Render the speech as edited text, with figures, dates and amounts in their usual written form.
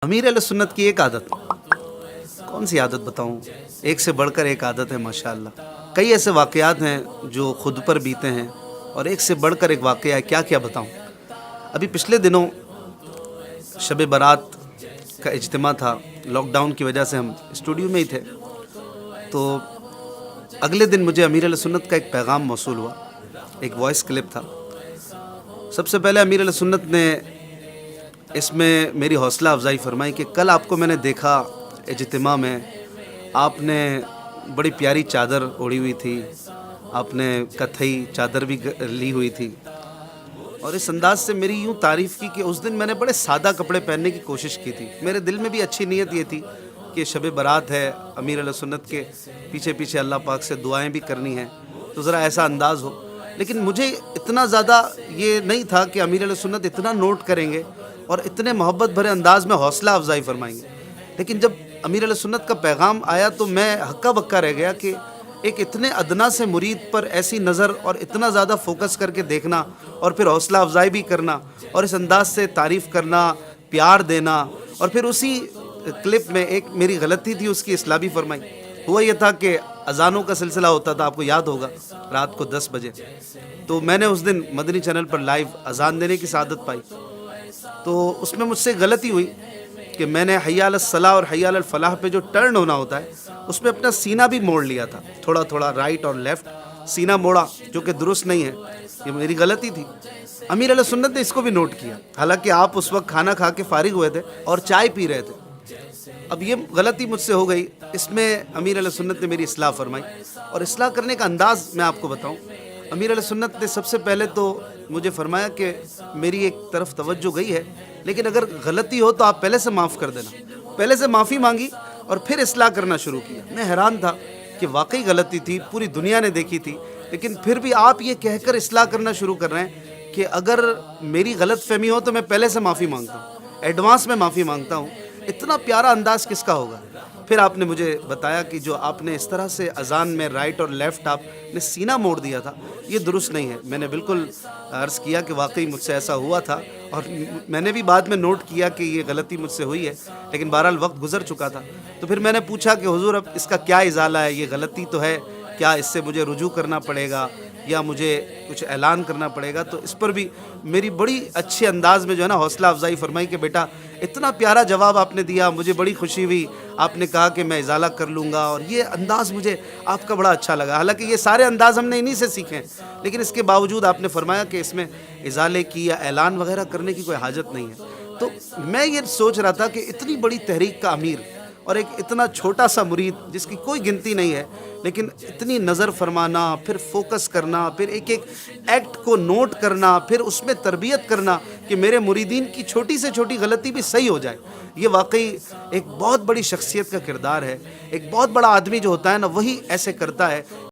अमीर अहले सुन्नत की एक आदत, कौन सी आदत बताऊं, एक से बढ़कर एक आदत है माशाअल्लाह। कई ऐसे वाक़यात हैं जो ख़ुद पर बीते हैं और एक से बढ़कर एक वाक़या है, क्या क्या बताऊं। अभी पिछले दिनों शब बारात का इज्तिमा था, लॉकडाउन की वजह से हम स्टूडियो में ही थे। तो अगले दिन मुझे अमीर अहले सुन्नत का एक पैगाम मौसूल हुआ, एक वॉइस क्लिप था। सबसे पहले अमीर अहले सुन्नत ने इसमें मेरी हौसला अफजाई फरमाई कि कल आपको मैंने देखा इज्तिमा में, आपने बड़ी प्यारी चादर ओढ़ी हुई थी, आपने कथई चादर भी ली हुई थी और इस अंदाज से मेरी यूँ तारीफ़ की कि उस दिन मैंने बड़े सादा कपड़े पहनने की कोशिश की थी। मेरे दिल में भी अच्छी नीयत ये थी कि शब बारात है, अमीर अहले सुन्नत के पीछे पीछे अल्लाह पाक से दुआएं भी करनी हैं, तो ज़रा ऐसा अंदाज़ हो। लेकिन मुझे इतना ज़्यादा ये नहीं था कि अमीर अहले सुन्नत इतना नोट करेंगे और इतने मोहब्बत भरे अंदाज में हौसला अफजाई फरमाएंगे। लेकिन जब अमीर अहले सुन्नत का पैगाम आया तो मैं हक्का बक्का रह गया कि एक इतने अदना से मुरीद पर ऐसी नज़र और इतना ज़्यादा फोकस करके देखना और फिर हौसला अफजाई भी करना और इस अंदाज से तारीफ़ करना, प्यार देना। और फिर उसी क्लिप में एक मेरी गलती थी, उसकी इस्लाह भी फरमाई। हुआ ये था कि अजानों का सिलसिला होता था, आपको याद होगा, रात को 10 बजे। तो मैंने उस दिन मदनी चैनल पर लाइव अजान देने की सआदत पाई। तो उसमें मुझसे गलती हुई कि मैंने हय्या अलस सलाह और हय्या अलल फलाह पे जो टर्न होना होता है उसमें अपना सीना भी मोड़ लिया था, थोड़ा थोड़ा राइट और लेफ़्ट सीना मोड़ा, जो कि दुरुस्त नहीं है, ये मेरी गलती थी। अमीर अहले सुन्नत ने इसको भी नोट किया, हालांकि आप उस वक्त खाना खा के फारिग हुए थे और चाय पी रहे थे। अब ये गलती मुझसे हो गई, इसमें अमीर अहले सुन्नत ने मेरी इस्लाह फरमाई। और इस्लाह करने का अंदाज़ मैं आपको बताऊं, अमीर अहले सुन्नत ने सबसे पहले तो मुझे फरमाया कि मेरी एक तरफ तवज्जो गई है, लेकिन अगर गलती हो तो आप पहले से माफ़ कर देना। पहले से माफ़ी मांगी और फिर इस्लाह करना शुरू किया। मैं हैरान था कि वाकई गलती थी, पूरी दुनिया ने देखी थी, लेकिन फिर भी आप ये कहकर इस्लाह करना शुरू कर रहे हैं कि अगर मेरी गलत फहमी हो तो मैं पहले से माफ़ी मांगता हूँ, एडवांस में माफ़ी मांगता हूँ। इतना प्यारा अंदाज़ किसका होगा। फिर आपने मुझे बताया कि जो आपने इस तरह से अजान में राइट और लेफ़्ट आपने सीना मोड़ दिया था, ये दुरुस्त नहीं है। मैंने बिल्कुल अर्ज़ किया कि वाकई मुझसे ऐसा हुआ था और मैंने भी बाद में नोट किया कि ये गलती मुझसे हुई है, लेकिन बहरहाल वक्त गुज़र चुका था। तो फिर मैंने पूछा कि हुज़ूर अब इसका क्या इज़ाला है, ये गलती तो है, क्या इससे मुझे रुजू करना पड़ेगा या मुझे कुछ ऐलान करना पड़ेगा। तो इस पर भी मेरी बड़ी अच्छे अंदाज़ में जो है ना हौसला अफजाई फरमाई कि बेटा इतना प्यारा जवाब आपने दिया, मुझे बड़ी खुशी हुई। आपने कहा कि मैं इज़ाला कर लूँगा और ये अंदाज़ मुझे आपका बड़ा अच्छा लगा। हालांकि ये सारे अंदाज़ हमने इन्हीं से सीखे हैं, लेकिन इसके बावजूद आपने फरमाया कि इसमें इज़ाले की या ऐलान वगैरह करने की कोई हाजत नहीं है। तो मैं ये सोच रहा था कि इतनी बड़ी तहरीक का अमीर और एक इतना छोटा सा मुरीद जिसकी कोई गिनती नहीं है, लेकिन इतनी नज़र फरमाना, फिर फोकस करना, फिर एक एक एक्ट को नोट करना, फिर उसमें तरबियत करना कि मेरे मुरीदीन की छोटी से छोटी गलती भी सही हो जाए, ये वाकई एक बहुत बड़ी शख्सियत का किरदार है। एक बहुत बड़ा आदमी जो होता है ना, वही ऐसे करता है।